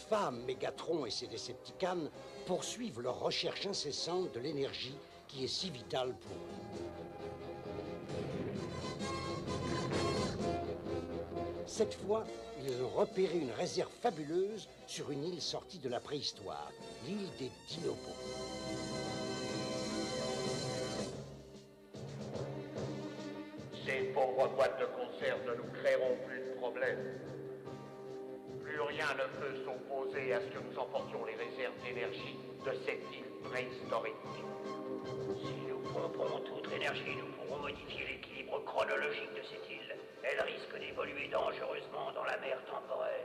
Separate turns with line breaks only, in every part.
femmes, Mégatron et ses Décepticons poursuivent leur recherche incessante de l'énergie qui est si vitale pour eux. Cette fois, ils ont repéré une réserve fabuleuse sur une île sortie de la préhistoire, l'île des Dinobos.
Ces pauvres boîtes de conserve ne nous créeront plus de problèmes. Plus rien ne peut s'opposer à ce que nous emportions les réserves d'énergie de cette île préhistorique.
Si nous pompons toute l'énergie, nous pourrons modifier l'équilibre chronologique de cette île. Elle risque d'évoluer dangereusement dans la mer temporelle.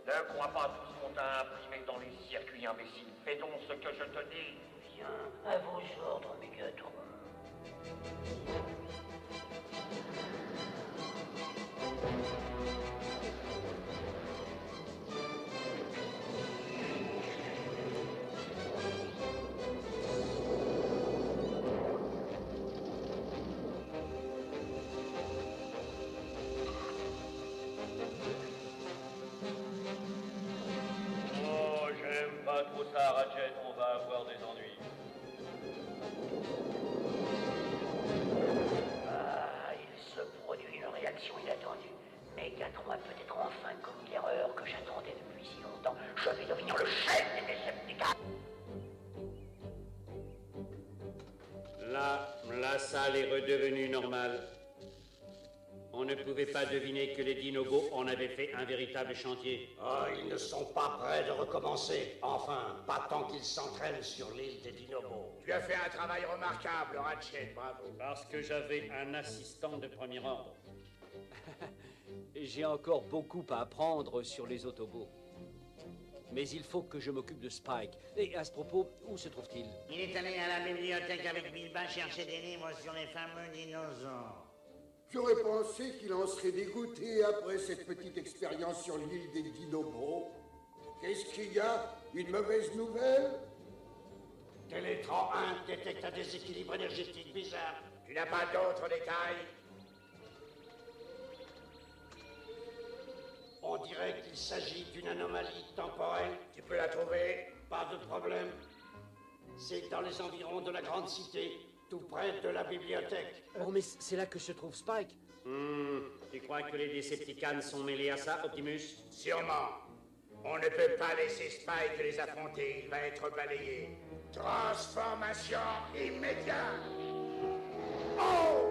Ne crois pas tout ce qu'on t'a imprimé dans les circuits imbéciles. Fais donc ce que je te dis.
Bien, à vos ordres, Mégatron.
Oh, j'aime pas trop ça, Ratchet, on va avoir des ennuis.
Ah, il se produit une réaction inattendue. Mégatron a peut-être enfin commis l'erreur que j'attendais depuis si longtemps. Je vais devenir le chef des Décepticons.
Là, la salle est redevenue normale. On ne pouvait pas deviner que les Dinobos en avaient fait un véritable chantier.
Ah, ils ne sont pas prêts de recommencer. Enfin, pas tant qu'ils s'entraînent sur l'île des Dinobos.
Tu as fait un travail remarquable, Ratchet, bravo.
Parce que j'avais un assistant de premier ordre.
J'ai encore beaucoup à apprendre sur les Autobots. Mais il faut que je m'occupe de Spike. Et à ce propos, où se trouve-t-il?
Il est allé à la bibliothèque avec Bilba chercher des livres sur les fameux dinosaures.
J'aurais pensé qu'il en serait dégoûté après cette petite expérience sur l'île des Dinobos. Qu'est-ce qu'il y a? Une mauvaise nouvelle?
Télétran 1 détecte un déséquilibre énergétique bizarre.
Tu n'as pas d'autres détails?
On dirait qu'il s'agit d'une anomalie temporelle.
Tu peux la trouver?
Pas de problème. C'est dans les environs de la grande cité, tout près de la bibliothèque.
Oh, mais c'est là que se trouve Spike.
Tu crois que les Décepticons sont mêlés à ça, Optimus?
Sûrement. On ne peut pas laisser Spike les affronter, il va être balayé. Transformation immédiate. Oh!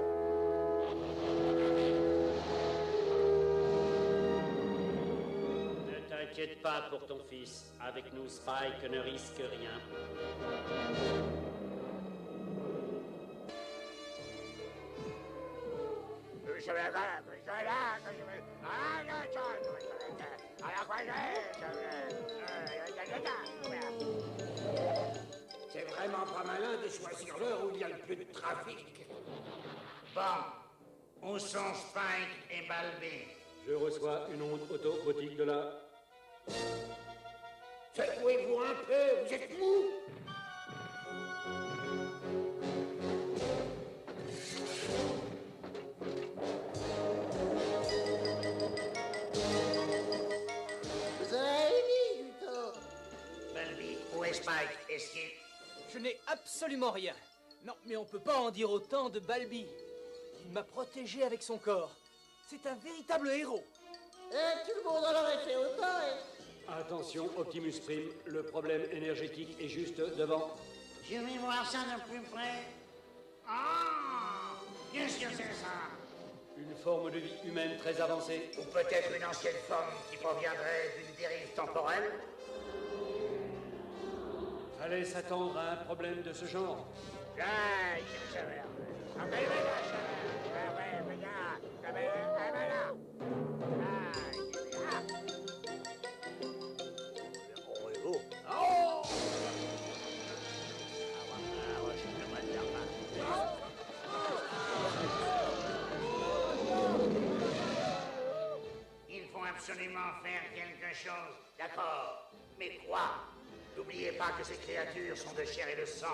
Ne t'inquiète pas pour ton fils. Avec nous, Spike ne risque rien.
C'est vraiment pas malin de choisir l'heure où il y a le plus de trafic.
Bon, où sont Spike et Balbi?
Je reçois une onde autorobotique de la...
Secouez-vous un peu, vous êtes mou.
Vous avez dit, plutôt. Balbi, où est Spike? Est-ce qu'il...
Je n'ai absolument rien. Non, mais on peut pas en dire autant de Balbi. Il m'a protégé avec son corps. C'est un véritable héros.
tout le monde en aurait fait autant,
Attention, Optimus Prime, le problème énergétique est juste devant.
Je vais voir ça de plus près. Ah! Qu'est-ce que c'est ça?
Une forme de vie humaine très avancée.
Ou peut-être une ancienne forme qui proviendrait d'une dérive temporelle?
Fallait s'attendre à un problème de ce genre.
Il faut absolument faire quelque chose.
D'accord, mais quoi? N'oubliez pas que ces créatures sont de chair et de sang,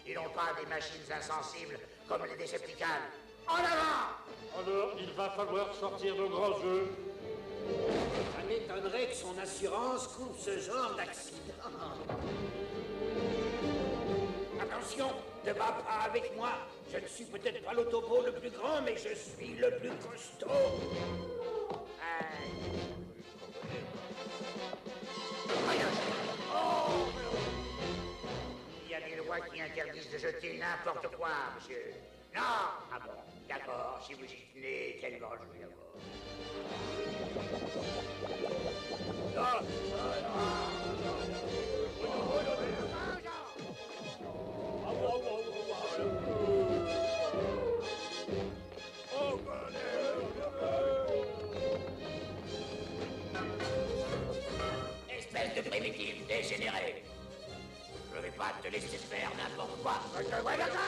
et non pas des machines insensibles comme les Décepticons. En avant!
Alors, il va falloir sortir de grands jeux.
Ça n'est
m'étonnerait que son assurance couvre ce genre d'accident. Attention, ne bats pas avec moi. Je ne suis peut-être pas l'autobo le plus grand, mais je suis le plus costaud. Oh! Il y a des lois qui interdisent de jeter n'importe quoi, monsieur. Non! Ah bon, d'accord, si vous y tenez, tellement je vous d'abord. Espèce de primitif dégénéré. Je vais pas te laisser faire n'importe quoi. Ouais, d'accord.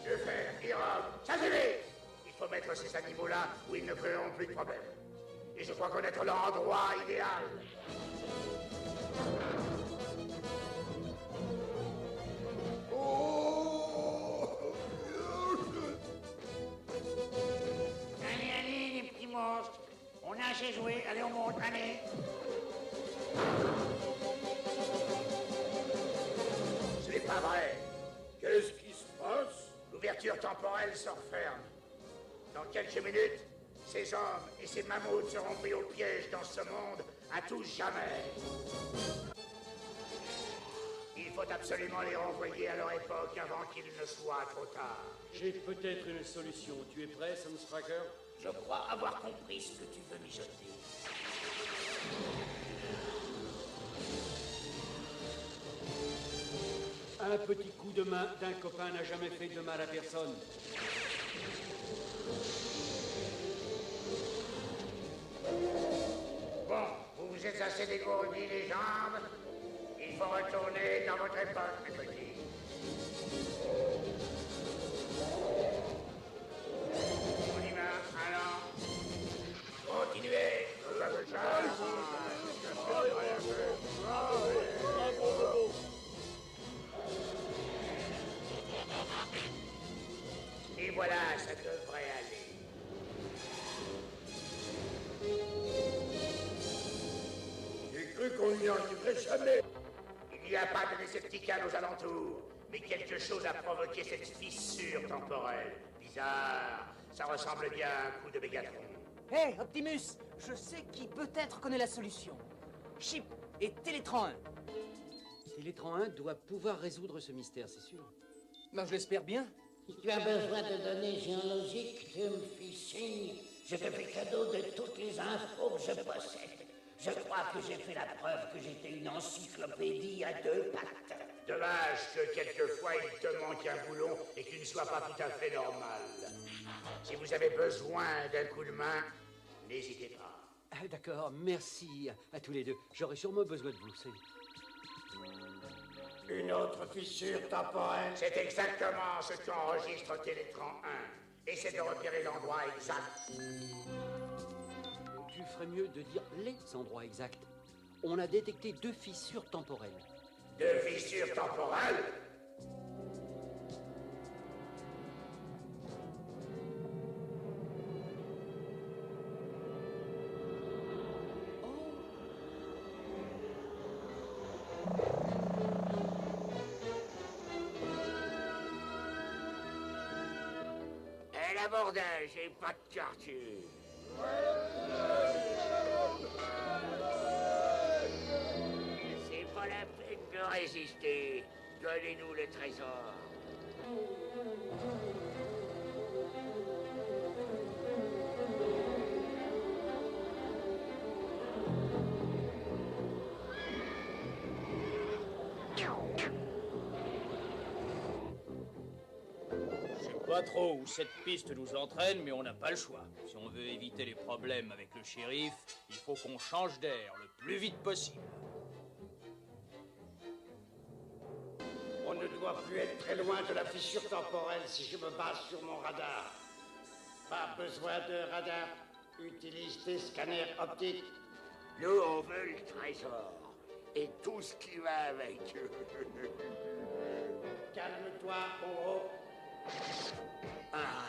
Que faire, Hiram? Ça suffit. Il faut mettre ces animaux-là où ils ne créeront plus de problème. Et je crois connaître l'endroit idéal. Allez, les petits monstres. On a assez joué. Allez, on monte, allez. Ce n'est pas vrai.
Qu'est-ce qui se passe?
L'ouverture temporelle se referme. Dans quelques minutes, ces hommes et ces mammouths seront pris au piège dans ce monde à tout jamais. Il faut absolument les renvoyer à leur époque avant qu'il ne soit trop tard.
J'ai peut-être une solution. Tu es prêt, Sunscracker?
Je crois avoir compris ce que tu veux mijoter.
Un petit coup de main d'un copain n'a jamais fait de mal à personne.
Bon, vous vous êtes assez dégourdis les jambes. Il faut retourner dans votre époque, mes petits. On y va, allons. Continuez. Et voilà, ça devrait aller.
J'ai cru qu'on n'y arriverait jamais.
Il n'y a pas de Decepticons aux alentours, mais quelque chose a provoqué cette fissure temporelle. Bizarre, ça ressemble bien à un coup de Mégatron.
Hé, Optimus, je sais qui peut-être connaît la solution. Chip et Télétran 1.
Télétran 1 doit pouvoir résoudre ce mystère, c'est sûr.
Ben, je l'espère bien.
Si tu as besoin de données géologiques, tu me fais signe. Je te fais cadeau de toutes les infos que je possède. Je crois que j'ai fait la preuve que j'étais une encyclopédie à deux pattes.
Dommage que quelquefois il te manque un boulon et que tu ne sois pas tout à fait normal. Si vous avez besoin d'un coup de main, n'hésitez pas.
Ah, d'accord, merci à tous les deux. J'aurais sûrement besoin de vous, c'est...
Une autre fissure temporelle. C'est exactement ce qu'enregistre Télétran 1. Essaie de repérer l'endroit exact.
Tu ferais mieux de dire les endroits exacts. On a détecté 2 fissures temporelles.
2 fissures temporelles? L'abordage et pas de quartier. C'est pas la peine de résister. Donnez-nous le trésor.
Pas trop où cette piste nous entraîne, mais on n'a pas le choix. Si on veut éviter les problèmes avec le shérif, il faut qu'on change d'air le plus vite possible.
On ne doit plus être très loin de la fissure temporelle si je me base sur mon radar. Pas besoin de radar. Utilise tes scanners optiques.
Nous, on veut le trésor. Et tout ce qui va avec.
Calme-toi, mon gros.
Ah,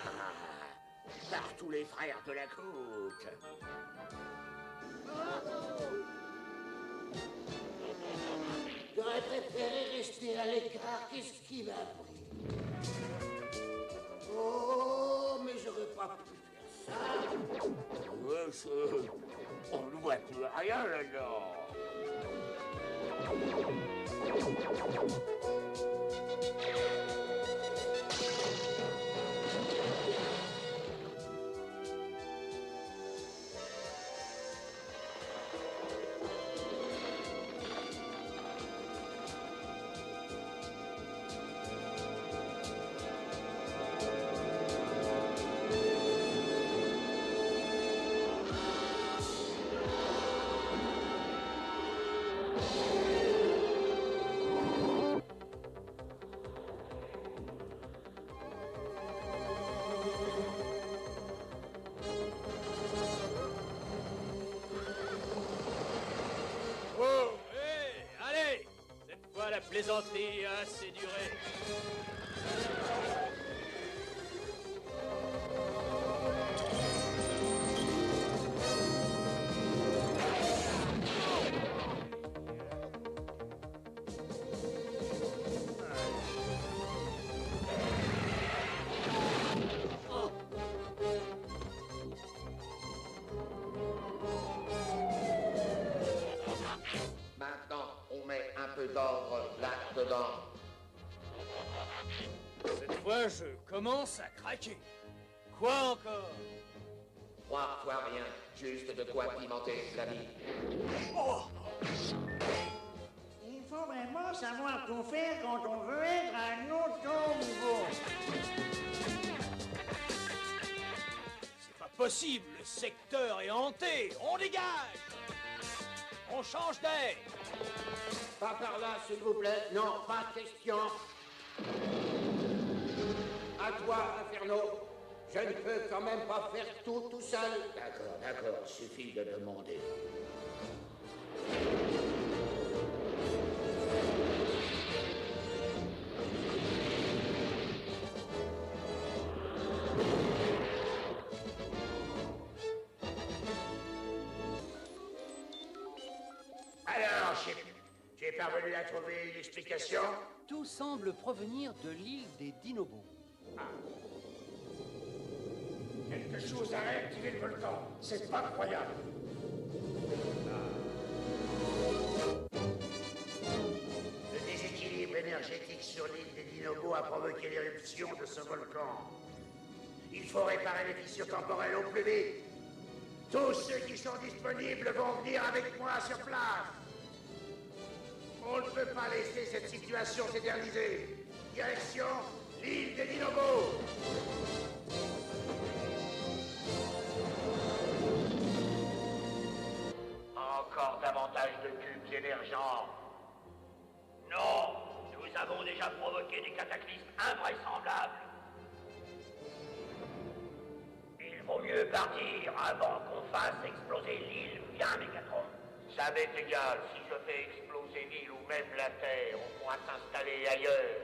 par tous les frères de la côte.
J'aurais préféré rester à l'écart. Qu'est-ce qui m'a pris? Oh, mais j'aurais pas pu faire ça.
On ne voit plus rien là-dedans.
Oh, hé, allez! Cette fois, la plaisanterie a assez duré.
Maintenant, on met un peu d'ordre là-dedans.
Cette fois, je commence à craquer. Quoi encore?
Crois-toi rien, juste de quoi pimenter la vie.
Il faut vraiment savoir quoi faire quand on veut être à un autre niveau.
C'est pas possible, le secteur est hanté. On dégage! On change d'air!
Pas par là, s'il vous plaît. Non, pas de question. À toi, Inferno. Je ne peux quand même pas faire tout seul.
D'accord, suffit de demander. Alors, chef, tu es parvenu à trouver une explication?
Tout semble provenir de l'île des Dinobos.
Quelque chose a réactivé le volcan. C'est pas croyable.
Le déséquilibre énergétique sur l'île des Dinobos a provoqué l'éruption de ce volcan. Il faut réparer les fissures temporelles au plus vite. Tous ceux qui sont disponibles vont venir avec moi sur place. On ne peut pas laisser cette situation s'éterniser. Direction l'île des Dinobos.
Encore davantage de cubes émergents. Non, nous avons déjà provoqué des cataclysmes invraisemblables. Il vaut mieux partir avant qu'on fasse exploser l'île via Mégatron. Ça m'est égal, si je fais exploser l'île ou même la Terre, on pourra s'installer ailleurs.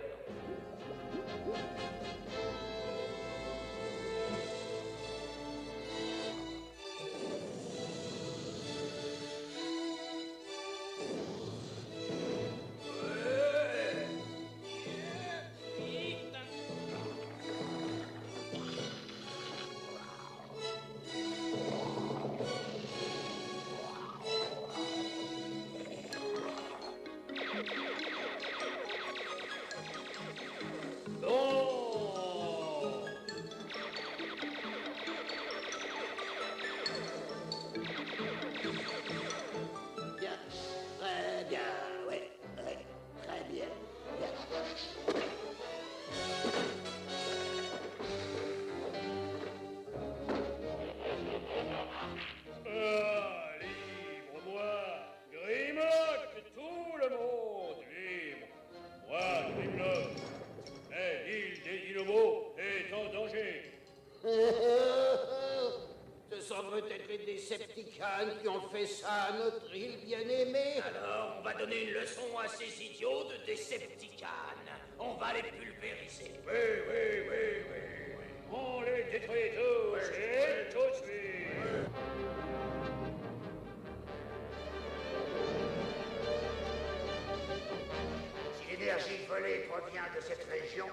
Bien. Très bien. Ouais. Très bien.
Libre-moi, Grimlock, tout le monde libre. Moi, Grimlock. Mais l'île des Dinobos est en danger.
Ce sont peut-être les Decepticons qui ont fait ça à notre île bien-aimée.
Alors, on va donner une leçon à ces idiots de Decepticons. On va les pulvériser. Oui.
On les détruit tous et tout de suite.
provient de cette région,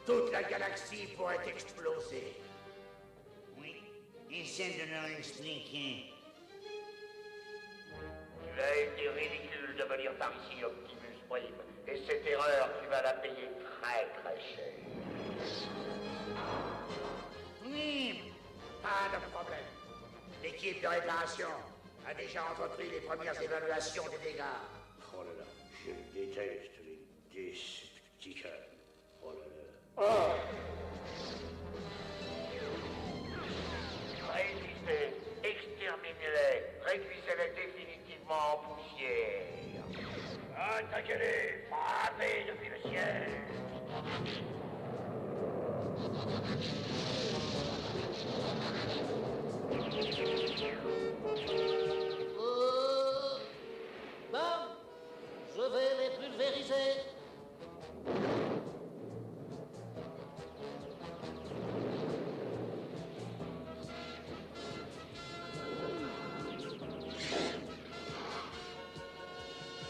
toute la galaxie pourrait exploser.
Oui, essaie de leur expliquer.
Tu as été ridicule de venir par ici, Optimus Prime. Et cette erreur, tu vas la payer très très cher.
Oui,
Pas de problème. L'équipe de réparation a déjà entrepris les premières évaluations des dégâts.
Oh là là, je déteste les Decepticons. Oh là là.
Résistez, exterminez-les, réduisez-les définitivement en poussière. Attaquez-les, frappez depuis le ciel.
Bon, je vais les pulvériser.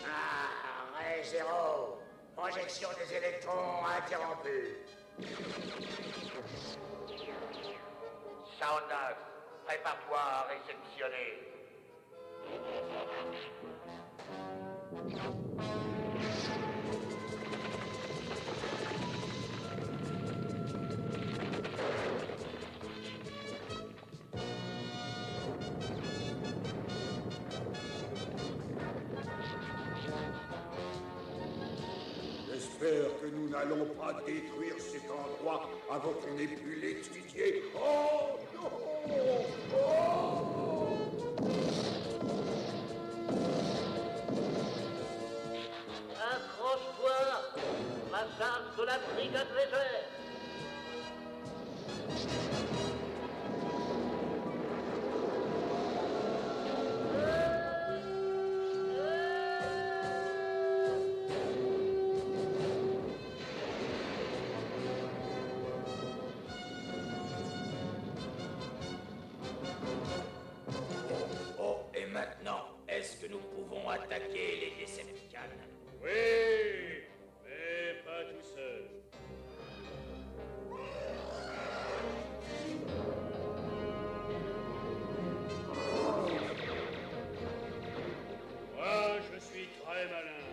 Ah, Ray 0. Projection des électrons interrompue.
Soundas, prépare-toi à réceptionner.
J'espère que nous n'allons pas détruire cet endroit avant qu'on ait pu l'étudier. Oh non! Oh!
Accroche-toi, massacre de la brigade légère.
Oh, et maintenant, est-ce que nous pouvons attaquer les Decepticons?
Oui, mais pas tout seul. Moi, je suis très malin.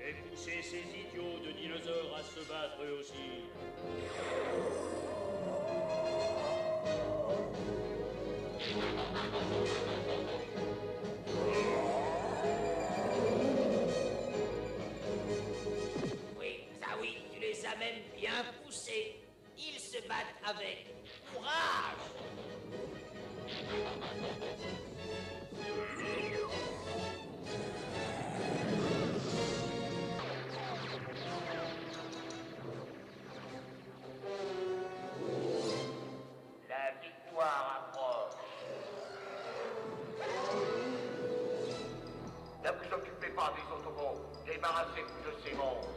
J'ai poussé ces idiots de dinosaures à se battre eux aussi.
Oui, ça oui, tu les as même bien poussés. Ils se battent avec courage.
La victoire approche. Ne vous occupez pas des autobots. Débarrassez-vous de ces monstres.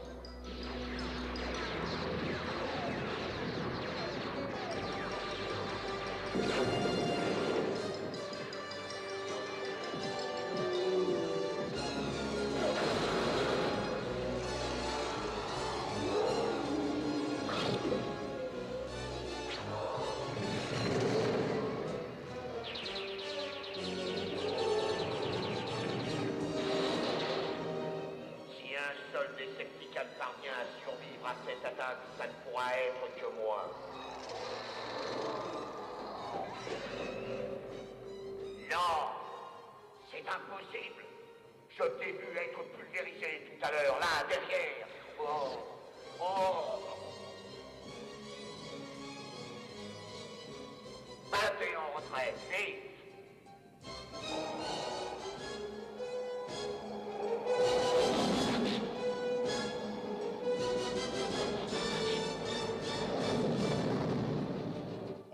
Si un seul Decepticon parvient à survivre à cette attaque, ça ne pourra être que moi. Non, c'est impossible. Je t'ai vu être pulvérisé tout à l'heure, là, derrière. Oh, oh. Partez en retrait, vite.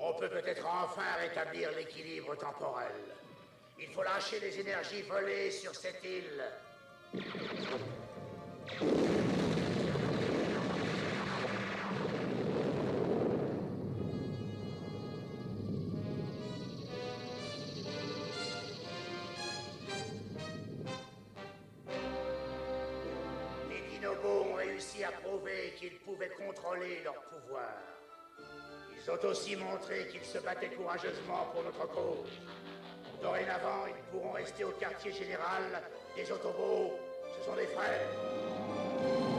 On peut peut-être enfin rétablir l'équilibre temporel. Il faut lâcher les énergies volées sur cette île. Les dinobos ont réussi réussi à prouver qu'ils pouvaient contrôler leur pouvoir. Ils ont aussi montré qu'ils se battaient courageusement pour notre cause. Dorénavant, ils pourront rester au quartier général des Autobots. Ce sont des frères.